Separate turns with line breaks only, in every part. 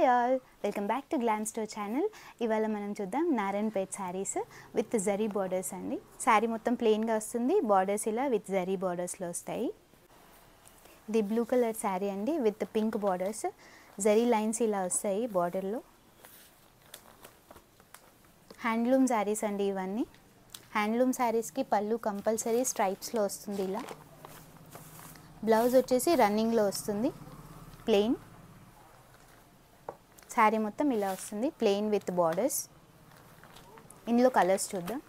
Hi all, welcome back to glam store channel. ఇవాళ మనం చూద్దాం నారాయణపేట్ శారీస్ విత్ జరీ బార్డర్స్ అండి. శారీ మొత్తం ప్లెయిన్గా వస్తుంది, బార్డర్స్ ఇలా విత్ జరీ బార్డర్స్లో వస్తాయి. ఇది బ్లూ కలర్ శారీ అండి with pink borders, zari lines ఇలా వస్తాయి బార్డర్లో. హ్యాండ్లూమ్ శారీస్ అండి ఇవన్నీ. హ్యాండ్లూమ్ శారీస్కి పళ్ళు కంపల్సరీ స్ట్రైప్స్లో వస్తుంది ఇలా. బ్లౌజ్ వచ్చేసి రన్నింగ్లో వస్తుంది ప్లెయిన్. శారీ మొత్తం ఇలా వస్తుంది ప్లెయిన్ విత్ బార్డర్స్. ఇందులో కలర్స్ చూద్దాం.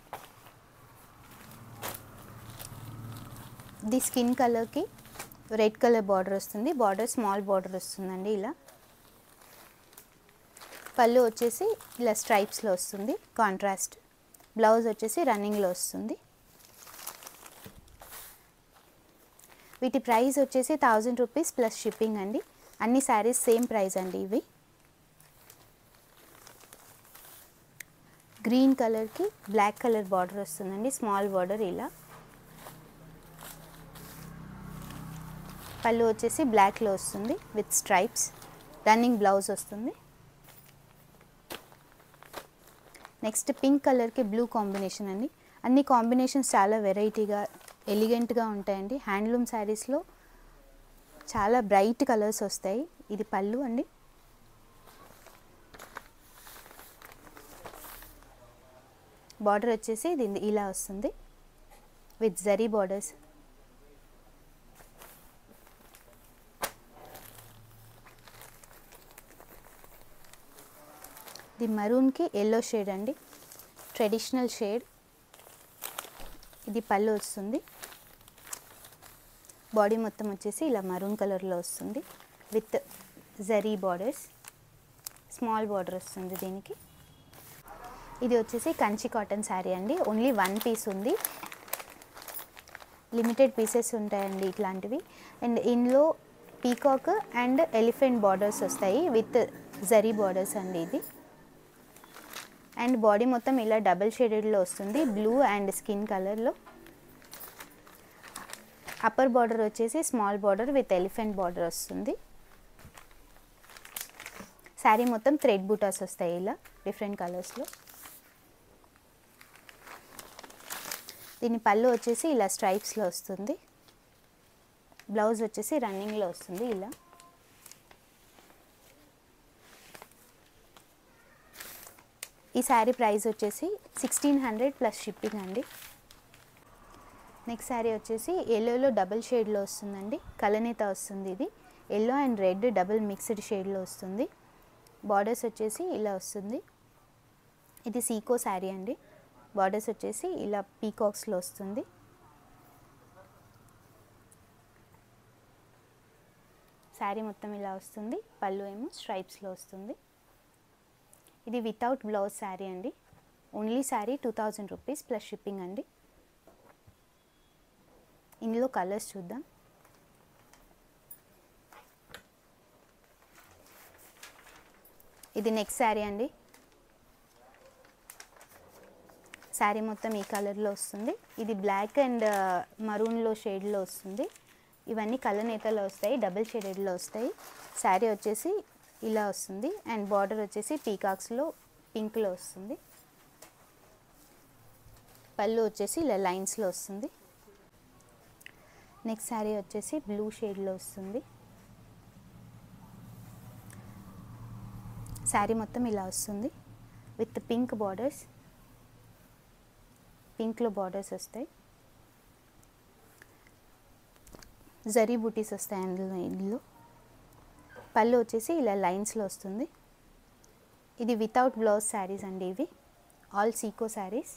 ది స్కిన్ కలర్కి రెడ్ కలర్ బార్డర్ వస్తుంది, బార్డర్ స్మాల్ బార్డర్ వస్తుందండి ఇలా. పళ్ళు వచ్చేసి ఇలా స్ట్రైప్స్లో వస్తుంది కాంట్రాస్ట్. బ్లౌజ్ వచ్చేసి రన్నింగ్లో వస్తుంది. వీటి ప్రైస్ వచ్చేసి 1000 రూపీస్ ప్లస్ షిప్పింగ్ అండి. అన్ని శారీస్ సేమ్ ప్రైస్ అండి ఇవి. గ్రీన్ కలర్కి బ్లాక్ కలర్ బార్డర్ వస్తుందండి, స్మాల్ బార్డర్ ఇలా. పళ్ళు వచ్చేసి బ్లాక్లో వస్తుంది విత్ స్ట్రైప్స్, రన్నింగ్ బ్లౌజ్ వస్తుంది. నెక్స్ట్ పింక్ కలర్కి బ్లూ కాంబినేషన్ అండి. అన్ని కాంబినేషన్స్ చాలా వెరైటీగా ఎలిగెంట్గా ఉంటాయండి. హ్యాండ్లూమ్ శారీస్లో చాలా బ్రైట్ కలర్స్ వస్తాయి. ఇది పళ్ళు అండి. బార్డర్ వచ్చేసి ఇది ఇలా వస్తుంది విత్ జరీ బార్డర్స్. ఇది మరూన్కి ఎల్లో షేడ్ అండి, ట్రెడిషనల్ షేడ్. ఇది పళ్ళు వస్తుంది. బాడీ మొత్తం వచ్చేసి ఇలా మరూన్ కలర్లో వస్తుంది with zari borders, small border వస్తుంది దీనికి. ఇది వచ్చేసి కంచి కాటన్ శారీ అండి. ఓన్లీ 1 పీస్ ఉంది, లిమిటెడ్ పీసెస్ ఉంటాయండి ఇట్లాంటివి. అండ్ ఇందులో పీకాక్ అండ్ ఎలిఫెంట్ బార్డర్స్ వస్తాయి విత్ జరీ బార్డర్స్ అండి ఇది. అండ్ బాడీ మొత్తం ఇలా డబల్ షేడెడ్లో వస్తుంది, బ్లూ అండ్ స్కిన్ కలర్లో. అప్పర్ బార్డర్ వచ్చేసి small border with elephant border వస్తుంది. శారీ మొత్తం థ్రెడ్ బూటాస్ వస్తాయి ఇలా డిఫరెంట్ కలర్స్లో. దీని పళ్ళు వచ్చేసి ఇలా స్ట్రైప్స్లో వస్తుంది. బ్లౌజ్ వచ్చేసి రన్నింగ్లో వస్తుంది ఇలా. ఈ శారీ ప్రైస్ వచ్చేసి 1600 ప్లస్ షిప్పింగ్ అండి. నెక్స్ట్ శారీ వచ్చేసి ఎల్లోలో డబుల్ షేడ్లో వస్తుందండి, కలనేత వస్తుంది ఇది. Yellow and red double mixed షేడ్లో వస్తుంది. బార్డర్స్ వచ్చేసి ఇలా వస్తుంది. ఇది సీకో శారీ అండి. బార్డర్స్ వచ్చేసి ఇలా పీకాక్స్లో వస్తుంది. శారీ మొత్తం ఇలా వస్తుంది, పళ్ళు ఏమో స్ట్రైప్స్లో వస్తుంది. ఇది వితౌట్ బ్లౌజ్ శారీ అండి. Only sari 2000 rupees plus shipping అండి. ఇందులో కలర్స్ చూద్దాం. ఇది నెక్స్ట్ శారీ అండి. శారీ మొత్తం ఈ కలర్లో వస్తుంది. ఇది బ్లాక్ అండ్ మరూన్లో షేడ్లో వస్తుంది. ఇవన్నీ కలనేతలో వస్తాయి, డబుల్ షేడెడ్లో వస్తాయి. శారీ వచ్చేసి ఇలా వస్తుంది అండ్ బార్డర్ వచ్చేసి పీకాక్స్లో పింక్లో వస్తుంది. పళ్ళు వచ్చేసి ఇలా లైన్స్లో వస్తుంది. నెక్స్ట్ శారీ వచ్చేసి బ్లూ షేడ్లో వస్తుంది. శారీ మొత్తం ఇలా వస్తుంది విత్ పింక్ బార్డర్స్, పింక్లో బార్డర్స్ వస్తాయి. జరీ బూటీస్ వస్తాయి అందులో. ఇందులో పళ్ళు వచ్చేసి ఇలా లైన్స్లో వస్తుంది. ఇది వితౌట్ బ్లౌజ్ శారీస్ అండి ఇవి. All Seiko saris.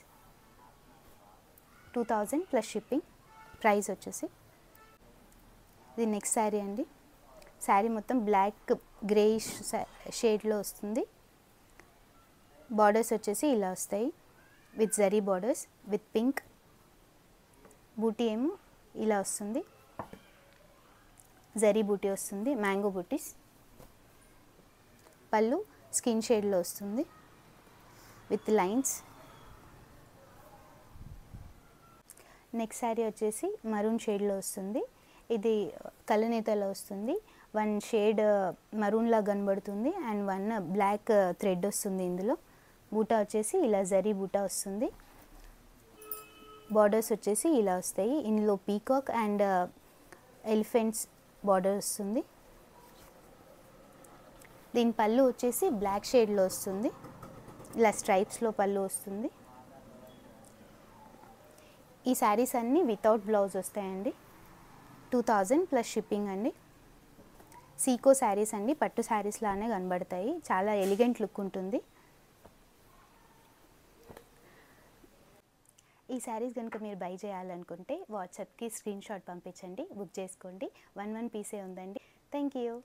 2000 plus shipping. Price వచ్చేసి ఇది నెక్స్ట్ శారీ అండి. శారీ మొత్తం బ్లాక్ గ్రేయిష్ షేడ్లో వస్తుంది. బార్డర్స్ వచ్చేసి ఇలా వస్తాయి with zari borders with pink. Buti ఏమో ఇలా వస్తుంది, జరీ బూటీ వస్తుంది, మ్యాంగో బూటీస్. పళ్ళు స్కిన్ షేడ్లో వస్తుంది విత్ లైన్స్. నెక్స్ట్ శారీ వచ్చేసి మరూన్ షేడ్లో వస్తుంది. ఇది కలనేతలో వస్తుంది. వన్ షేడ్ మరూన్ లా కనబడుతుంది అండ్ వన్ బ్లాక్ థ్రెడ్ వస్తుంది. ఇందులో బూటా వచ్చేసి ఇలా జరీ బూటా వస్తుంది. బార్డర్స్ వచ్చేసి ఇలా వస్తాయి. ఇందులో పీకాక్ అండ్ ఎలిఫెంట్స్ బార్డర్ వస్తుంది. దీని పళ్ళు వచ్చేసి బ్లాక్ షేడ్లో వస్తుంది. ఇలా స్ట్రైప్స్లో పళ్ళు వస్తుంది. ఈ శారీస్ అన్నీ వితౌట్ బ్లౌజ్ వస్తాయండి. 2000 ప్లస్ షిప్పింగ్ అండి. సీకో శారీస్ అండి, పట్టు శారీస్ లానే కనబడతాయి. చాలా ఎలిగెంట్ లుక్ ఉంటుంది. ఈ శారీస్ కనుక మీరు బై చేయాలనుకుంటే వాట్సాప్కి స్క్రీన్ షాట్ పంపించండి, బుక్ చేసుకోండి. 1 పీసే ఉందండి. Thank you.